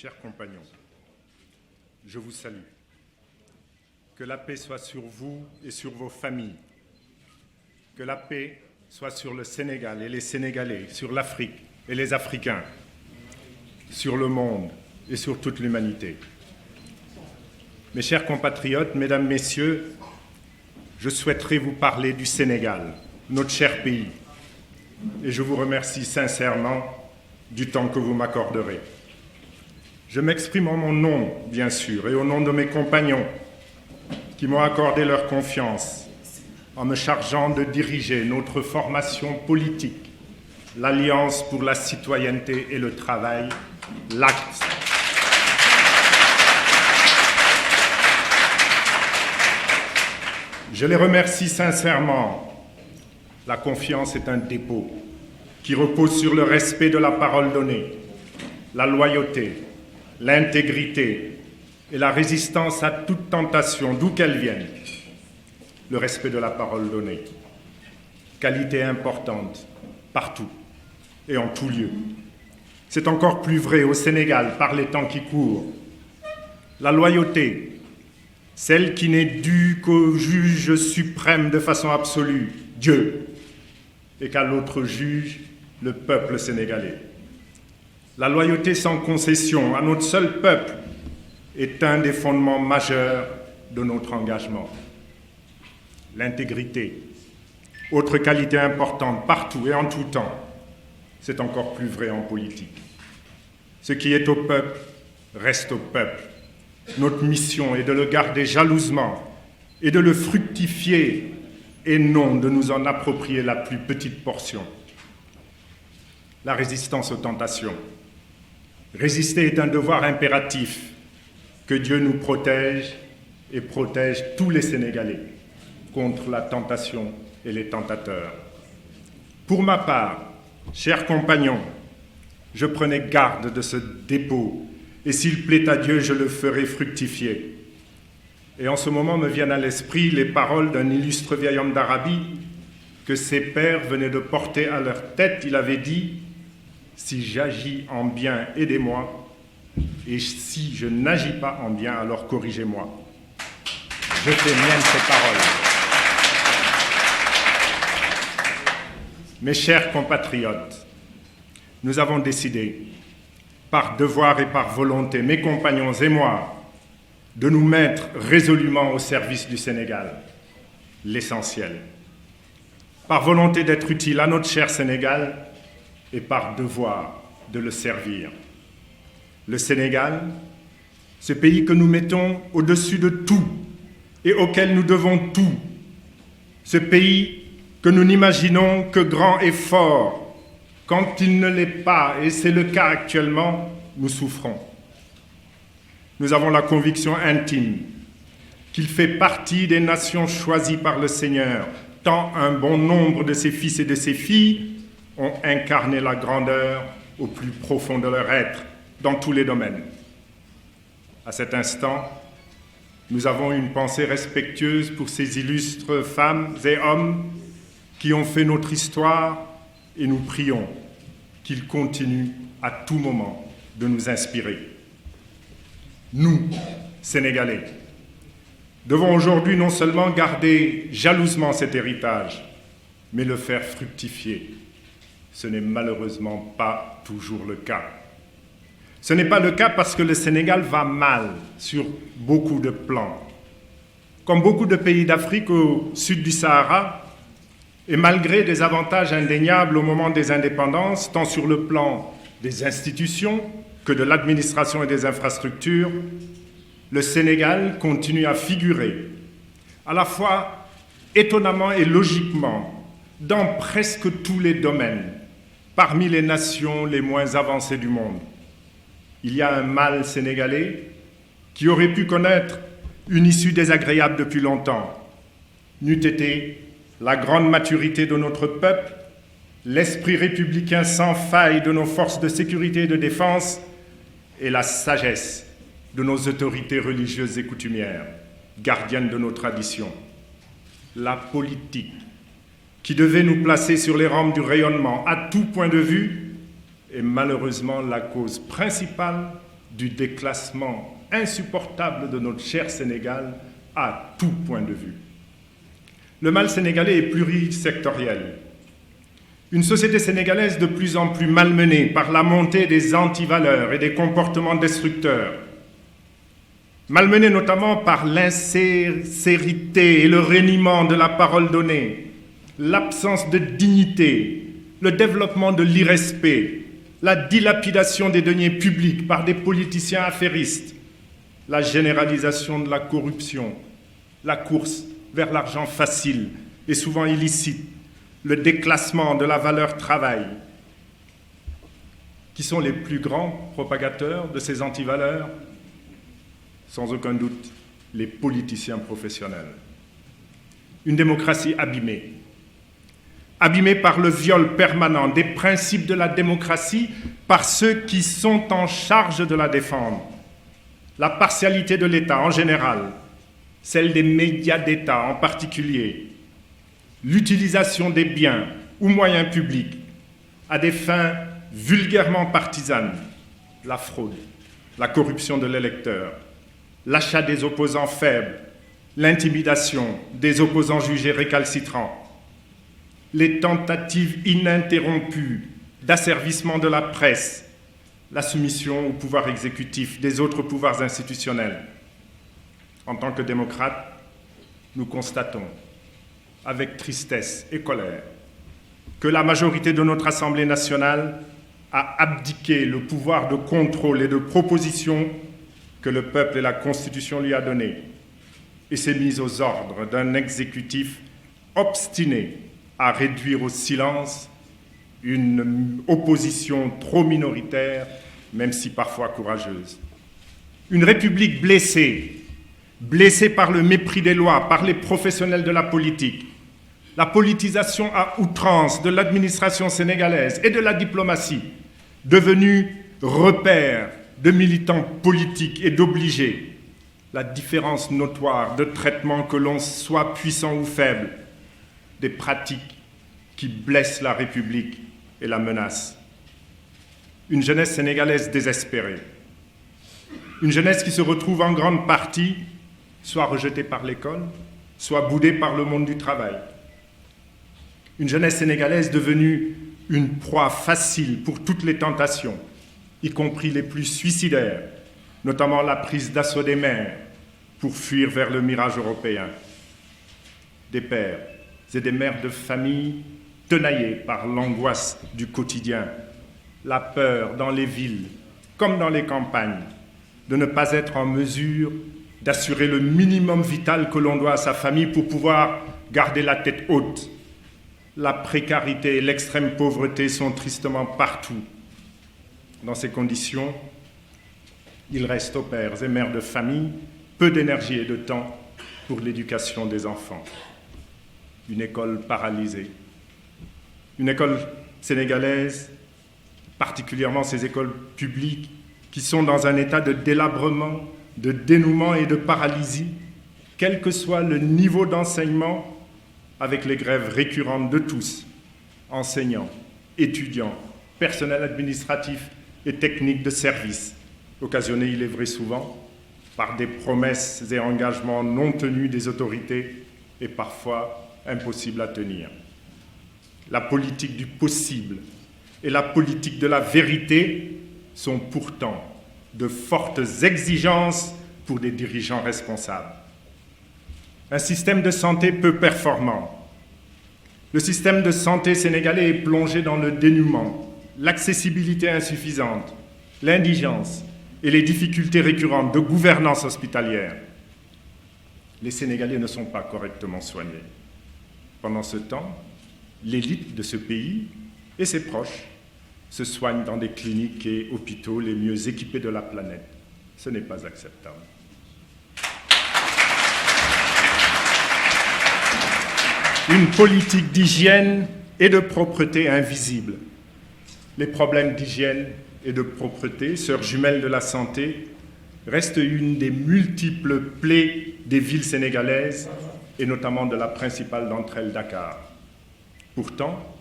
Chers compagnons, je vous salue. Que la paix soit sur vous et sur vos familles. Que la paix soit sur le Sénégal et les Sénégalais, sur l'Afrique et les Africains, sur le monde et sur toute l'humanité. Mes chers compatriotes, mesdames, messieurs, je souhaiterais vous parler du Sénégal, notre cher pays, et je vous remercie sincèrement du temps que vous m'accorderez. Je m'exprime en mon nom, bien sûr, et au nom de mes compagnons qui m'ont accordé leur confiance en me chargeant de diriger notre formation politique, l'Alliance pour la citoyenneté et le travail, l'ACT. Je les remercie sincèrement. La confiance est un dépôt qui repose sur le respect de la parole donnée, la loyauté, l'intégrité et la résistance à toute tentation, d'où qu'elle vienne. Le respect de la parole donnée. Qualité importante, partout et en tout lieu. C'est encore plus vrai au Sénégal par les temps qui courent. La loyauté, celle qui n'est due qu'au juge suprême de façon absolue, Dieu, et qu'à l'autre juge, le peuple sénégalais. La loyauté sans concession à notre seul peuple est un des fondements majeurs de notre engagement. L'intégrité, autre qualité importante partout et en tout temps, c'est encore plus vrai en politique. Ce qui est au peuple reste au peuple. Notre mission est de le garder jalousement et de le fructifier et non de nous en approprier la plus petite portion. La résistance aux tentations. Résister est un devoir impératif. Que Dieu nous protège et protège tous les Sénégalais contre la tentation et les tentateurs. Pour ma part, chers compagnons, je prenais garde de ce dépôt et s'il plaît à Dieu, je le ferai fructifier. Et en ce moment me viennent à l'esprit les paroles d'un illustre vieil homme d'Arabie que ses pères venaient de porter à leur tête. Il avait dit « Si j'agis en bien, aidez-moi, et si je n'agis pas en bien, alors corrigez-moi. » Je fais mienne ces paroles. Mes chers compatriotes, nous avons décidé, par devoir et par volonté, mes compagnons et moi, de nous mettre résolument au service du Sénégal, l'essentiel. Par volonté d'être utile à notre cher Sénégal et par devoir de le servir. Le Sénégal, ce pays que nous mettons au-dessus de tout et auquel nous devons tout. Ce pays que nous n'imaginons que grand et fort. Quand il ne l'est pas, et c'est le cas actuellement, nous souffrons. Nous avons la conviction intime qu'il fait partie des nations choisies par le Seigneur, tant un bon nombre de ses fils et de ses filles ont incarné la grandeur au plus profond de leur être, dans tous les domaines. À cet instant, nous avons une pensée respectueuse pour ces illustres femmes et hommes qui ont fait notre histoire et nous prions qu'ils continuent à tout moment de nous inspirer. Nous, Sénégalais, devons aujourd'hui non seulement garder jalousement cet héritage, mais le faire fructifier. Ce n'est malheureusement pas toujours le cas. Ce n'est pas le cas parce que le Sénégal va mal sur beaucoup de plans. Comme beaucoup de pays d'Afrique au sud du Sahara, et malgré des avantages indéniables au moment des indépendances, tant sur le plan des institutions que de l'administration et des infrastructures, le Sénégal continue à figurer, à la fois étonnamment et logiquement, dans presque tous les domaines, parmi les nations les moins avancées du monde. Il y a un mal sénégalais qui aurait pu connaître une issue désagréable depuis longtemps, n'eût été la grande maturité de notre peuple, l'esprit républicain sans faille de nos forces de sécurité et de défense et la sagesse de nos autorités religieuses et coutumières, gardiennes de nos traditions. La politique, qui devait nous placer sur les rampes du rayonnement à tout point de vue, est malheureusement la cause principale du déclassement insupportable de notre cher Sénégal à tout point de vue. Le mal sénégalais est plurisectoriel. Une société sénégalaise de plus en plus malmenée par la montée des antivaleurs et des comportements destructeurs, malmenée notamment par l'insincérité et le reniement de la parole donnée, l'absence de dignité, le développement de l'irrespect, la dilapidation des deniers publics par des politiciens affairistes, la généralisation de la corruption, la course vers l'argent facile et souvent illicite, le déclassement de la valeur travail. Qui sont les plus grands propagateurs de ces antivaleurs? Sans aucun doute, les politiciens professionnels. Une démocratie abîmée. Abîmée par le viol permanent des principes de la démocratie par ceux qui sont en charge de la défendre. La partialité de l'État en général, celle des médias d'État en particulier, l'utilisation des biens ou moyens publics à des fins vulgairement partisanes, la fraude, la corruption de l'électeur, l'achat des opposants faibles, l'intimidation des opposants jugés récalcitrants, les tentatives ininterrompues d'asservissement de la presse, la soumission au pouvoir exécutif des autres pouvoirs institutionnels. En tant que démocrates, nous constatons avec tristesse et colère que la majorité de notre Assemblée nationale a abdiqué le pouvoir de contrôle et de proposition que le peuple et la Constitution lui a donné et s'est mise aux ordres d'un exécutif obstiné à réduire au silence une opposition trop minoritaire, même si parfois courageuse. Une République blessée, blessée par le mépris des lois, par les professionnels de la politique, la politisation à outrance de l'administration sénégalaise et de la diplomatie, devenue repère de militants politiques et d'obligés, la différence notoire de traitement que l'on soit puissant ou faible, des pratiques qui blessent la République et la menacent. Une jeunesse sénégalaise désespérée, une jeunesse qui se retrouve en grande partie soit rejetée par l'école, soit boudée par le monde du travail. Une jeunesse sénégalaise devenue une proie facile pour toutes les tentations, y compris les plus suicidaires, notamment la prise d'assaut des mères pour fuir vers le mirage européen. Des pères et des mères de famille tenaillés par l'angoisse du quotidien, la peur dans les villes comme dans les campagnes de ne pas être en mesure d'assurer le minimum vital que l'on doit à sa famille pour pouvoir garder la tête haute. La précarité et l'extrême pauvreté sont tristement partout. Dans ces conditions, il reste aux pères et mères de famille peu d'énergie et de temps pour l'éducation des enfants. Une école paralysée. Une école sénégalaise, particulièrement ces écoles publiques, qui sont dans un état de délabrement, de dénouement et de paralysie, quel que soit le niveau d'enseignement, avec les grèves récurrentes de tous, enseignants, étudiants, personnel administratif et technique de service, occasionnées, il est vrai souvent, par des promesses et engagements non tenus des autorités et parfois impossibles à tenir. La politique du possible et la politique de la vérité sont pourtant de fortes exigences pour des dirigeants responsables. Un système de santé peu performant. Le système de santé sénégalais est plongé dans le dénuement, l'accessibilité insuffisante, l'indigence et les difficultés récurrentes de gouvernance hospitalière. Les Sénégalais ne sont pas correctement soignés. Pendant ce temps, l'élite de ce pays et ses proches se soignent dans des cliniques et hôpitaux les mieux équipés de la planète. Ce n'est pas acceptable. Une politique d'hygiène et de propreté invisible. Les problèmes d'hygiène et de propreté, sœurs jumelles de la santé, restent une des multiples plaies des villes sénégalaises et notamment de la principale d'entre elles, Dakar. Pourtant,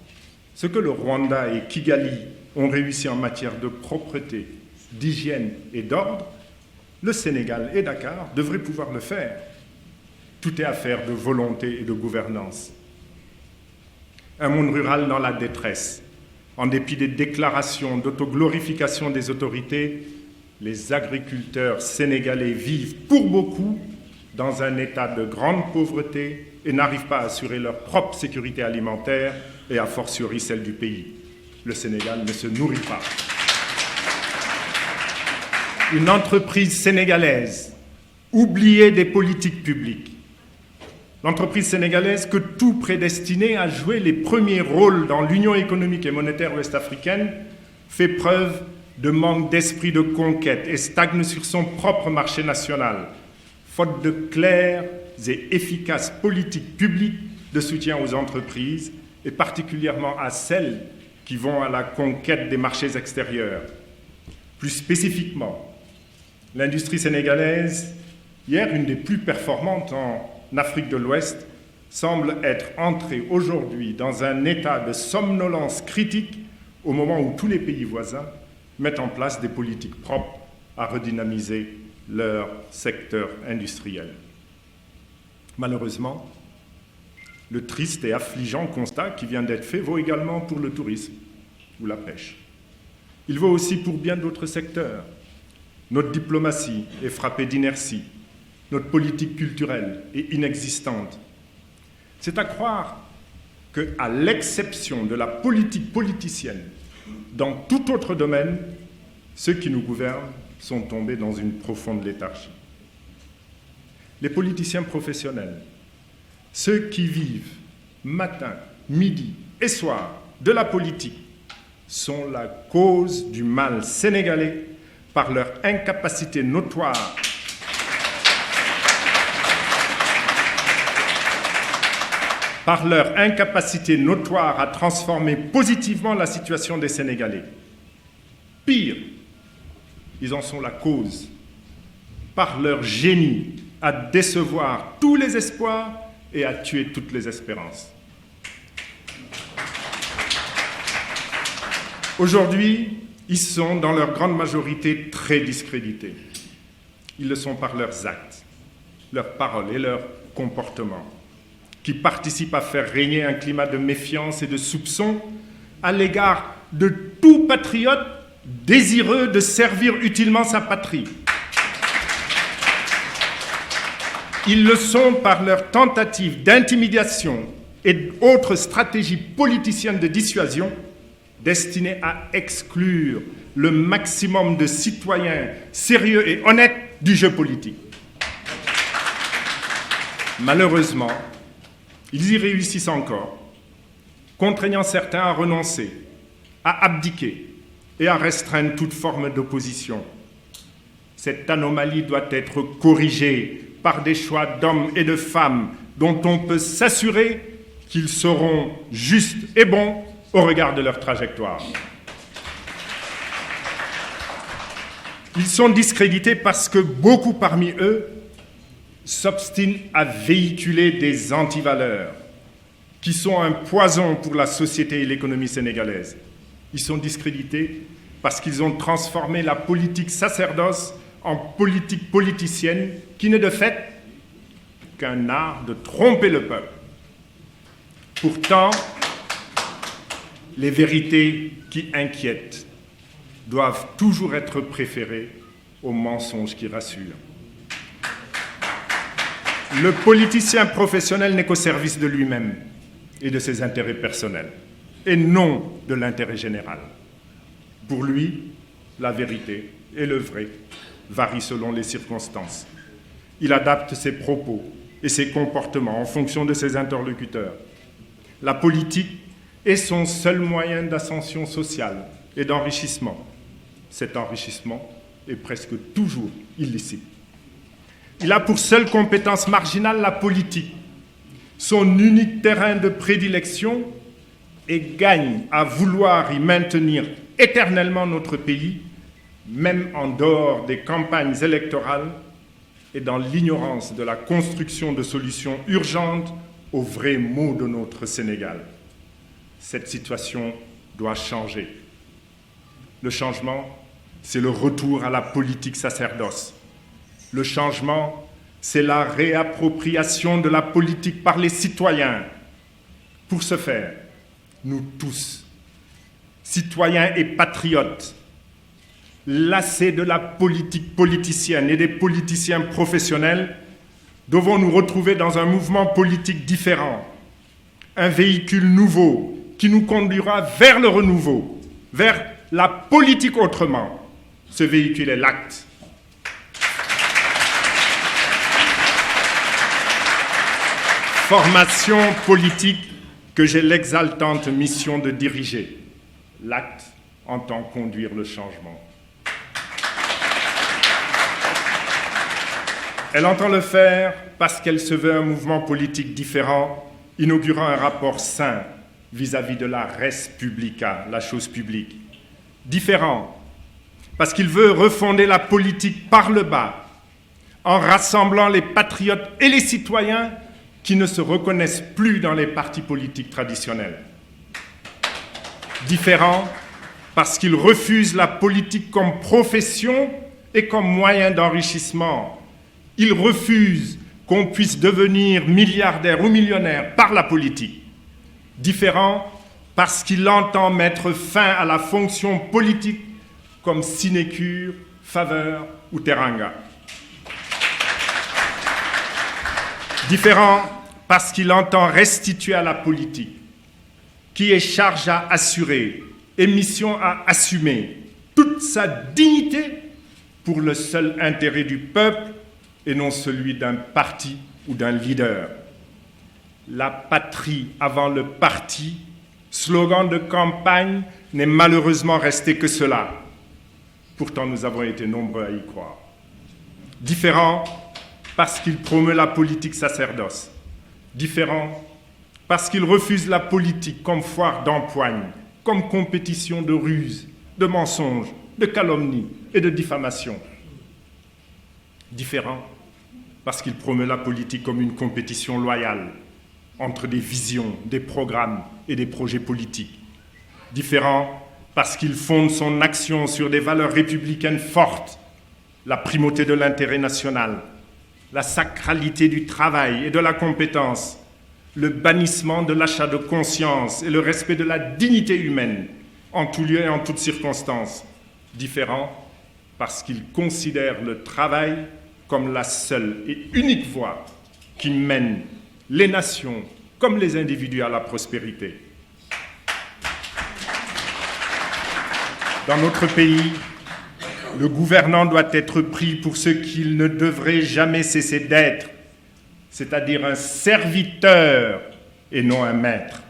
ce que le Rwanda et Kigali ont réussi en matière de propreté, d'hygiène et d'ordre, le Sénégal et Dakar devraient pouvoir le faire. Tout est affaire de volonté et de gouvernance. Un monde rural dans la détresse. En dépit des déclarations d'autoglorification des autorités, les agriculteurs sénégalais vivent pour beaucoup dans un état de grande pauvreté et n'arrivent pas à assurer leur propre sécurité alimentaire et a fortiori celle du pays. Le Sénégal ne se nourrit pas. Une entreprise sénégalaise oubliée des politiques publiques. L'entreprise sénégalaise que tout prédestinée à jouer les premiers rôles dans l'Union économique et monétaire ouest-africaine fait preuve de manque d'esprit de conquête et stagne sur son propre marché national, faute de claires et efficaces politiques publiques de soutien aux entreprises et particulièrement à celles qui vont à la conquête des marchés extérieurs. Plus spécifiquement, l'industrie sénégalaise, hier une des plus performantes en Afrique de l'Ouest, semble être entrée aujourd'hui dans un état de somnolence critique au moment où tous les pays voisins mettent en place des politiques propres à redynamiser leur secteur industriel. Malheureusement, le triste et affligeant constat qui vient d'être fait vaut également pour le tourisme ou la pêche. Il vaut aussi pour bien d'autres secteurs. Notre diplomatie est frappée d'inertie. Notre politique culturelle est inexistante. C'est à croire qu'à l'exception de la politique politicienne, dans tout autre domaine, ceux qui nous gouvernent sont tombés dans une profonde léthargie. Les politiciens professionnels, ceux qui vivent matin, midi et soir de la politique, sont la cause du mal sénégalais par leur incapacité notoire à transformer positivement la situation des Sénégalais. Pire, ils en sont la cause, par leur génie, à décevoir tous les espoirs et à tuer toutes les espérances. Aujourd'hui, ils sont dans leur grande majorité très discrédités. Ils le sont par leurs actes, leurs paroles et leurs comportements, qui participent à faire régner un climat de méfiance et de soupçon à l'égard de tout patriote désireux de servir utilement sa patrie. Ils le sont par leurs tentatives d'intimidation et autres stratégies politiciennes de dissuasion destinées à exclure le maximum de citoyens sérieux et honnêtes du jeu politique. Malheureusement, ils y réussissent encore, contraignant certains à renoncer, à abdiquer et à restreindre toute forme d'opposition. Cette anomalie doit être corrigée par des choix d'hommes et de femmes dont on peut s'assurer qu'ils seront justes et bons au regard de leur trajectoire. Ils sont discrédités parce que beaucoup parmi eux s'obstinent à véhiculer des antivaleurs qui sont un poison pour la société et l'économie sénégalaise. Ils sont discrédités parce qu'ils ont transformé la politique sacerdoce en politique politicienne qui n'est de fait qu'un art de tromper le peuple. Pourtant, les vérités qui inquiètent doivent toujours être préférées aux mensonges qui rassurent. Le politicien professionnel n'est qu'au service de lui-même et de ses intérêts personnels, et non de l'intérêt général. Pour lui, la vérité et le vrai varient selon les circonstances. Il adapte ses propos et ses comportements en fonction de ses interlocuteurs. La politique est son seul moyen d'ascension sociale et d'enrichissement. Cet enrichissement est presque toujours illicite. Il a pour seule compétence marginale la politique, son unique terrain de prédilection, et gagne à vouloir y maintenir éternellement notre pays, même en dehors des campagnes électorales et dans l'ignorance de la construction de solutions urgentes aux vrais maux de notre Sénégal. Cette situation doit changer. Le changement c'est le retour à la politique sacerdoce. Le changement, c'est la réappropriation de la politique par les citoyens. Pour ce faire, nous tous, citoyens et patriotes, lassés de la politique politicienne et des politiciens professionnels, devons nous retrouver dans un mouvement politique différent, un véhicule nouveau qui nous conduira vers le renouveau, vers la politique autrement. Ce véhicule est l'acte. Formation politique que j'ai l'exaltante mission de diriger. L'acte entend conduire le changement. Elle entend le faire parce qu'elle se veut un mouvement politique différent, inaugurant un rapport sain vis-à-vis de la res publica, la chose publique. Différent parce qu'il veut refonder la politique par le bas, en rassemblant les patriotes et les citoyens qui ne se reconnaissent plus dans les partis politiques traditionnels. Différent parce qu'il refuse la politique comme profession et comme moyen d'enrichissement. Il refuse qu'on puisse devenir milliardaire ou millionnaire par la politique. Différent parce qu'il entend mettre fin à la fonction politique comme sinécure, faveur ou teranga. Différent parce qu'il entend restituer à la politique, qui est charge à assurer et mission à assumer, toute sa dignité pour le seul intérêt du peuple et non celui d'un parti ou d'un leader. La patrie avant le parti, slogan de campagne, n'est malheureusement resté que cela. Pourtant, nous avons été nombreux à y croire. Différent parce qu'il promeut la politique sacerdoce. Différent parce qu'il refuse la politique comme foire d'empoigne, comme compétition de ruse, de mensonges, de calomnie et de diffamation. Différent parce qu'il promeut la politique comme une compétition loyale entre des visions, des programmes et des projets politiques. Différent parce qu'il fonde son action sur des valeurs républicaines fortes, la primauté de l'intérêt national, la sacralité du travail et de la compétence, le bannissement de l'achat de conscience et le respect de la dignité humaine en tout lieu et en toutes circonstances. Différent parce qu'il considère le travail comme la seule et unique voie qui mène les nations comme les individus à la prospérité. Dans notre pays, le gouvernant doit être pris pour ce qu'il ne devrait jamais cesser d'être, c'est-à-dire un serviteur et non un maître.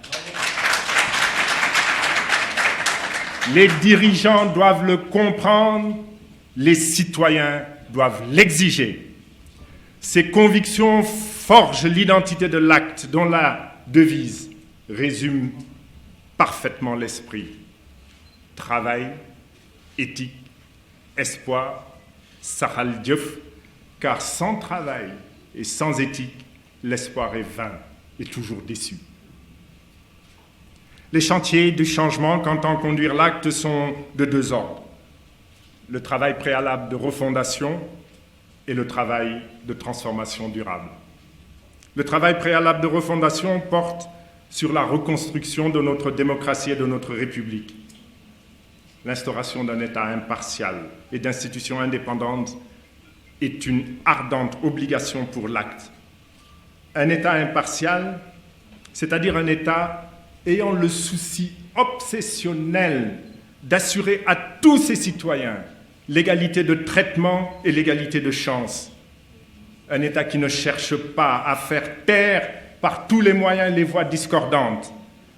Les dirigeants doivent le comprendre, les citoyens doivent l'exiger. Ces convictions forgent l'identité de l'acte dont la devise résume parfaitement l'esprit. Travail, éthique, espoir, Sahal Diouf, car sans travail et sans éthique, l'espoir est vain et toujours déçu. Les chantiers du changement qu'entend conduire l'acte sont de deux ordres. Le travail préalable de refondation et le travail de transformation durable. Le travail préalable de refondation porte sur la reconstruction de notre démocratie et de notre République. L'instauration d'un État impartial et d'institutions indépendantes est une ardente obligation pour l'acte. Un État impartial, c'est-à-dire un État ayant le souci obsessionnel d'assurer à tous ses citoyens l'égalité de traitement et l'égalité de chance. Un État qui ne cherche pas à faire taire par tous les moyens les voix discordantes.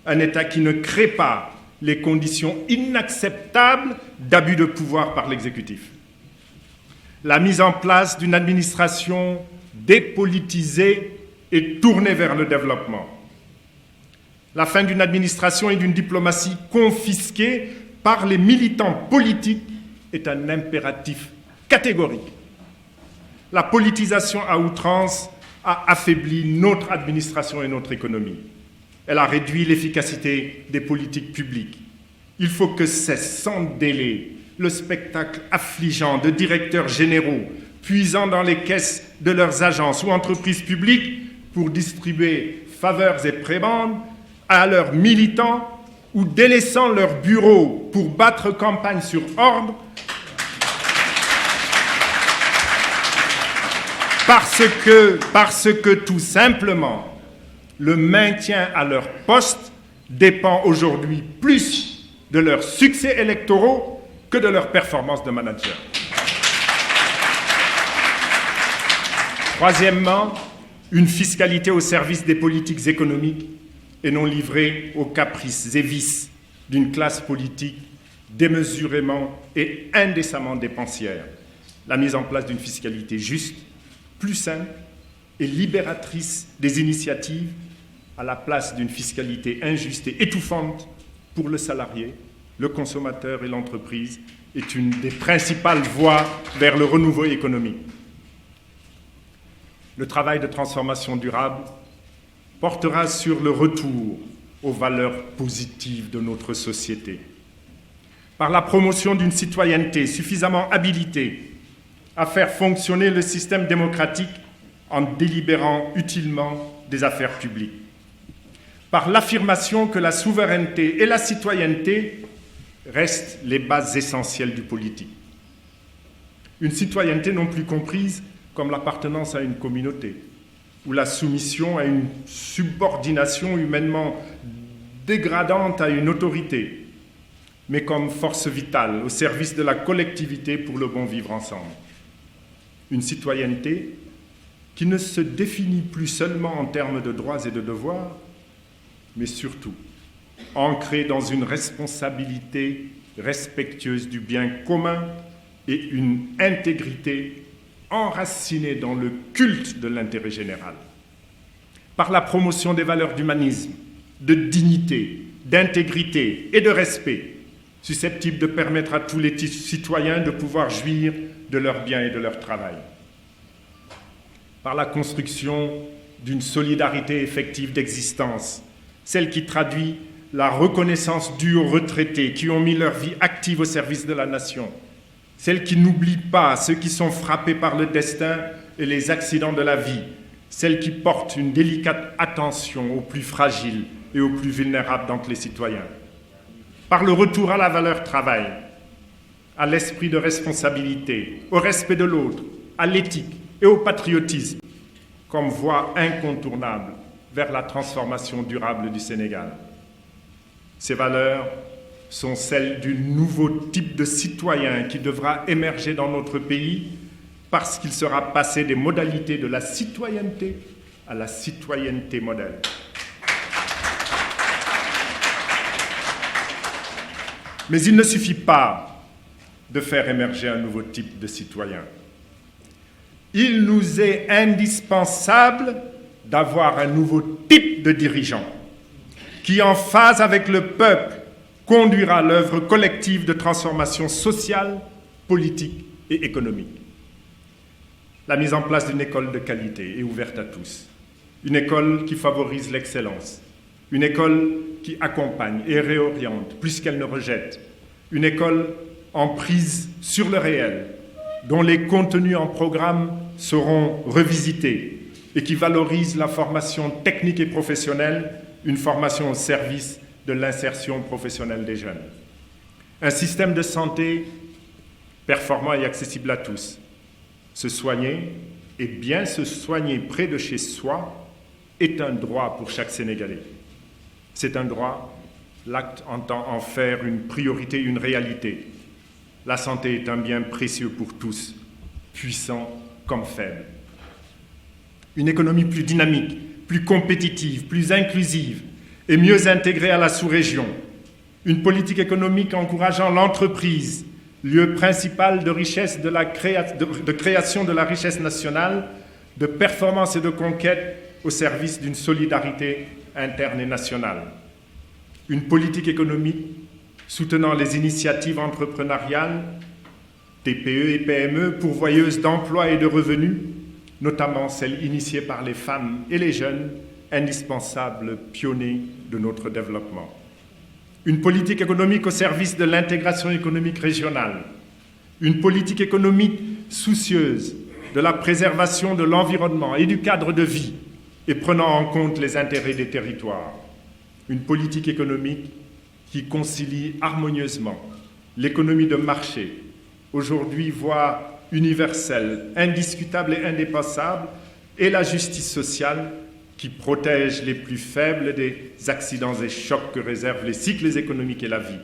Un État qui ne crée pas les conditions inacceptables d'abus de pouvoir par l'exécutif. La mise en place d'une administration dépolitisée et tournée vers le développement. La fin d'une administration et d'une diplomatie confisquée par les militants politiques est un impératif catégorique. La politisation à outrance a affaibli notre administration et notre économie. Elle a réduit l'efficacité des politiques publiques. Il faut que cesse sans délai le spectacle affligeant de directeurs généraux puisant dans les caisses de leurs agences ou entreprises publiques pour distribuer faveurs et prébendes à leurs militants ou délaissant leurs bureaux pour battre campagne sur ordre parce que tout simplement le maintien à leur poste dépend aujourd'hui plus de leurs succès électoraux que de leur performance de manager. Troisièmement, une fiscalité au service des politiques économiques et non livrée aux caprices et vices d'une classe politique démesurément et indécemment dépensière. La mise en place d'une fiscalité juste, plus simple et libératrice des initiatives à la place d'une fiscalité injuste et étouffante pour le salarié, le consommateur et l'entreprise est une des principales voies vers le renouveau économique. Le travail de transformation durable portera sur le retour aux valeurs positives de notre société, par la promotion d'une citoyenneté suffisamment habilitée à faire fonctionner le système démocratique en délibérant utilement des affaires publiques, par l'affirmation que la souveraineté et la citoyenneté restent les bases essentielles du politique. Une citoyenneté non plus comprise comme l'appartenance à une communauté ou la soumission à une subordination humainement dégradante à une autorité, mais comme force vitale au service de la collectivité pour le bon vivre ensemble. Une citoyenneté qui ne se définit plus seulement en termes de droits et de devoirs, mais surtout ancrée dans une responsabilité respectueuse du bien commun et une intégrité enracinée dans le culte de l'intérêt général. Par la promotion des valeurs d'humanisme, de dignité, d'intégrité et de respect, susceptibles de permettre à tous les citoyens de pouvoir jouir de leurs biens et de leur travail. Par la construction d'une solidarité effective d'existence, celle qui traduit la reconnaissance due aux retraités qui ont mis leur vie active au service de la nation, celle qui n'oublie pas ceux qui sont frappés par le destin et les accidents de la vie, celle qui porte une délicate attention aux plus fragiles et aux plus vulnérables d'entre les citoyens. Par le retour à la valeur travail, à l'esprit de responsabilité, au respect de l'autre, à l'éthique et au patriotisme, comme voie incontournable vers la transformation durable du Sénégal. Ces valeurs sont celles du nouveau type de citoyen qui devra émerger dans notre pays parce qu'il sera passé des modalités de la citoyenneté à la citoyenneté modèle. Mais il ne suffit pas de faire émerger un nouveau type de citoyen. Il nous est indispensable d'avoir un nouveau type de dirigeant qui, en phase avec le peuple, conduira l'œuvre collective de transformation sociale, politique et économique. La mise en place d'une école de qualité et ouverte à tous, une école qui favorise l'excellence, une école qui accompagne et réoriente plus qu'elle ne rejette, une école en prise sur le réel, dont les contenus en programme seront revisités et qui valorise la formation technique et professionnelle, une formation au service de l'insertion professionnelle des jeunes. Un système de santé performant et accessible à tous. Se soigner et bien se soigner près de chez soi est un droit pour chaque Sénégalais. C'est un droit, l'acte entend en faire une priorité, une réalité. La santé est un bien précieux pour tous, puissant comme faible. Une économie plus dynamique, plus compétitive, plus inclusive et mieux intégrée à la sous-région. Une politique économique encourageant l'entreprise, lieu principal de richesse de création de la richesse nationale, de performance et de conquête au service d'une solidarité interne et nationale. Une politique économique soutenant les initiatives entrepreneuriales, TPE et PME, pourvoyeuses d'emplois et de revenus, notamment celles initiées par les femmes et les jeunes, indispensables pionniers de notre développement. une politique économique au service de l'intégration économique régionale, une politique économique soucieuse de la préservation de l'environnement et du cadre de vie et prenant en compte les intérêts des territoires, une politique économique qui concilie harmonieusement l'économie de marché, aujourd'hui voie universelle, indiscutable et indépassable, et la justice sociale qui protège les plus faibles des accidents et chocs que réservent les cycles économiques et la vie.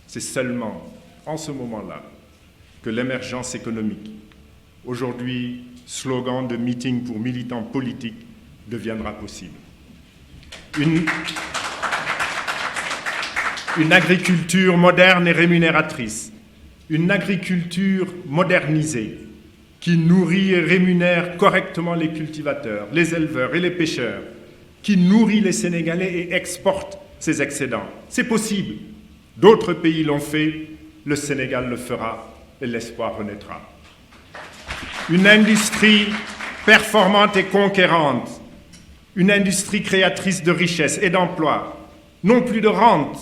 C'est seulement en ce moment-là que l'émergence économique, aujourd'hui slogan de meeting pour militants politiques, deviendra possible. Une agriculture moderne et rémunératrice, une agriculture modernisée qui nourrit et rémunère correctement les cultivateurs, les éleveurs et les pêcheurs, qui nourrit les Sénégalais et exporte ses excédents. C'est possible. D'autres pays l'ont fait, le Sénégal le fera et l'espoir renaîtra. Une industrie performante et conquérante, une industrie créatrice de richesses et d'emplois, non plus de rente,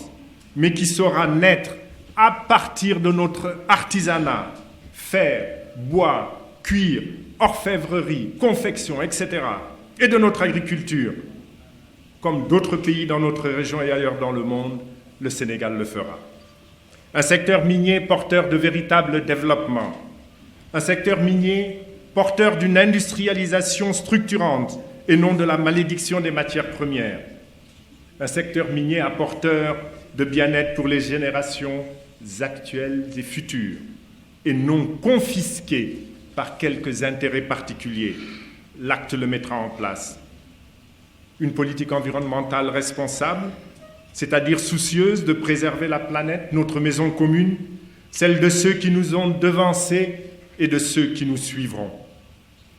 mais qui saura naître à partir de notre artisanat, fer, bois, cuir, orfèvrerie, confection, etc., et de notre agriculture. Comme d'autres pays dans notre région et ailleurs dans le monde, le Sénégal le fera. Un secteur minier porteur de véritable développement, un secteur minier porteur d'une industrialisation structurante et non de la malédiction des matières premières, un secteur minier apporteur de bien-être pour les générations actuelles et futures, et non confisqué par quelques intérêts particuliers. L'acte le mettra en place. Une politique environnementale responsable, c'est-à-dire soucieuse de préserver la planète, notre maison commune, celle de ceux qui nous ont devancés et de ceux qui nous suivront.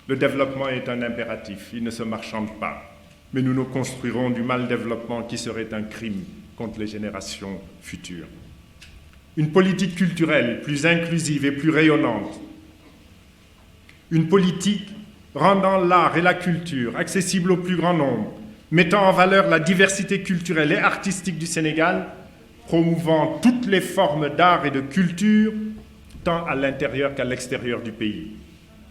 Le développement est un impératif, il ne se marchande pas, mais nous nous construirons du mal-développement qui serait un crime contre les générations futures. Une politique culturelle plus inclusive et plus rayonnante. Une politique rendant l'art et la culture accessibles au plus grand nombre, mettant en valeur la diversité culturelle et artistique du Sénégal, promouvant toutes les formes d'art et de culture, tant à l'intérieur qu'à l'extérieur du pays,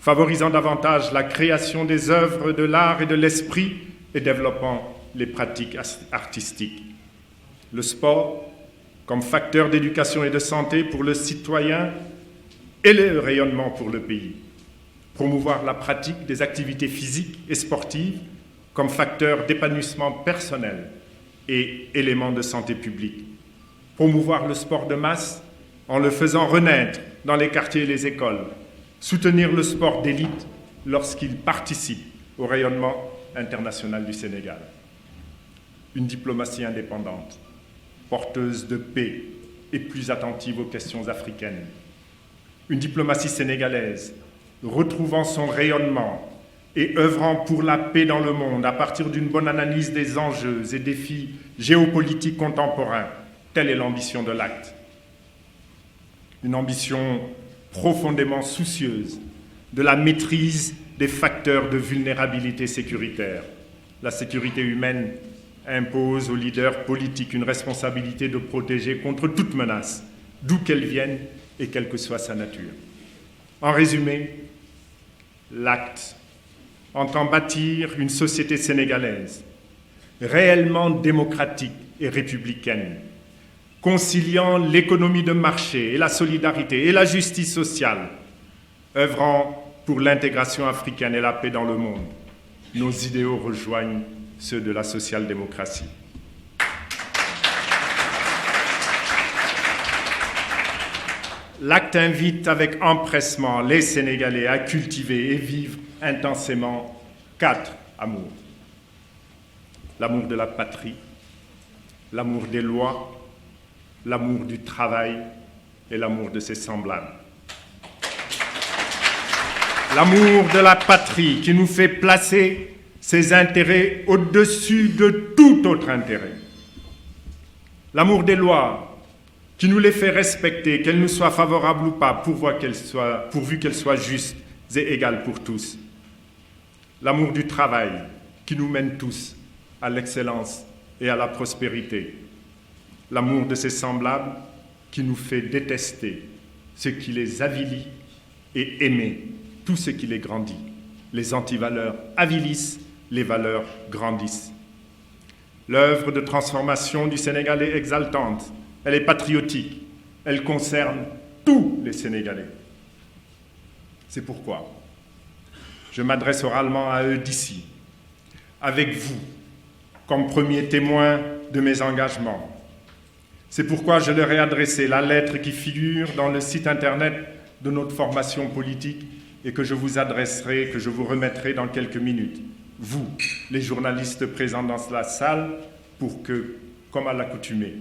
favorisant davantage la création des œuvres de l'art et de l'esprit et développant les pratiques artistiques. Le sport comme facteur d'éducation et de santé pour le citoyen et le rayonnement pour le pays. Promouvoir la pratique des activités physiques et sportives comme facteur d'épanouissement personnel et élément de santé publique. Promouvoir le sport de masse en le faisant renaître dans les quartiers et les écoles. Soutenir le sport d'élite lorsqu'il participe au rayonnement international du Sénégal. Une diplomatie indépendante, porteuse de paix et plus attentive aux questions africaines. Une diplomatie sénégalaise retrouvant son rayonnement et œuvrant pour la paix dans le monde à partir d'une bonne analyse des enjeux et défis géopolitiques contemporains. Telle est l'ambition de l'acte. Une ambition profondément soucieuse de la maîtrise des facteurs de vulnérabilité sécuritaire. La sécurité humaine impose aux leaders politiques une responsabilité de protéger contre toute menace, d'où qu'elle vienne et quelle que soit sa nature. En résumé, l'acte entend bâtir une société sénégalaise réellement démocratique et républicaine, conciliant l'économie de marché et la solidarité et la justice sociale, œuvrant pour l'intégration africaine et la paix dans le monde. Nos idéaux rejoignent ceux de la social-démocratie. L'acte invite avec empressement les Sénégalais à cultiver et vivre intensément 4 amours. L'amour de la patrie, l'amour des lois, l'amour du travail et l'amour de ses semblables. L'amour de la patrie qui nous fait placer ses intérêts au-dessus de tout autre intérêt. L'amour des lois qui nous les fait respecter, qu'elles nous soient favorables ou pas, pourvu qu'elles soient justes et égales pour tous. L'amour du travail qui nous mène tous à l'excellence et à la prospérité. l'amour de ses semblables qui nous fait détester ce qui les avilit et aimer tout ce qui les grandit. Les antivaleurs avilissent, les valeurs grandissent. L'œuvre de transformation du Sénégal est exaltante, elle est patriotique, elle concerne tous les Sénégalais. C'est pourquoi je m'adresse oralement à eux d'ici, avec vous, comme premier témoin de mes engagements. C'est pourquoi je leur ai adressé la lettre qui figure dans le site internet de notre formation politique et que je vous adresserai, que je vous remettrai dans quelques minutes. Vous, les journalistes présents dans la salle, pour que, comme à l'accoutumée,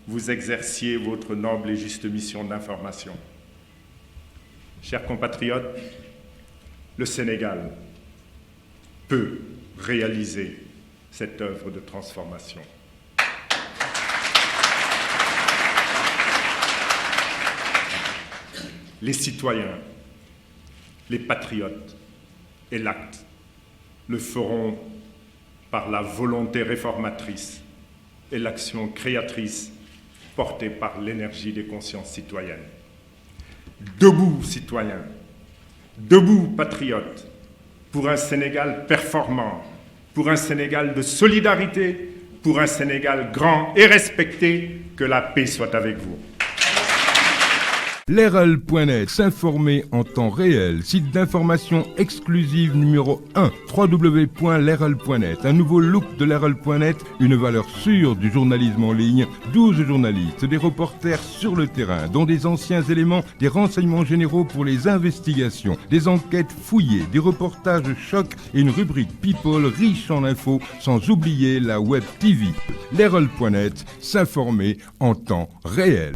vous exerciez votre noble et juste mission d'information. Chers compatriotes, le Sénégal peut réaliser cette œuvre de transformation. Les citoyens, les patriotes et l'acte le feront par la volonté réformatrice et l'action créatrice portée par l'énergie des consciences citoyennes. Debout, citoyens, debout, patriotes, pour un Sénégal performant, pour un Sénégal de solidarité, pour un Sénégal grand et respecté, que la paix soit avec vous. Lerel.net, s'informer en temps réel, site d'information exclusive numéro 1, www.lerel.net, un nouveau look de Lerel.net, une valeur sûre du journalisme en ligne, 12 journalistes, des reporters sur le terrain, dont des anciens éléments, des renseignements généraux pour les investigations, des enquêtes fouillées, des reportages chocs et une rubrique People riche en infos, sans oublier la Web TV. Lerel.net, s'informer en temps réel.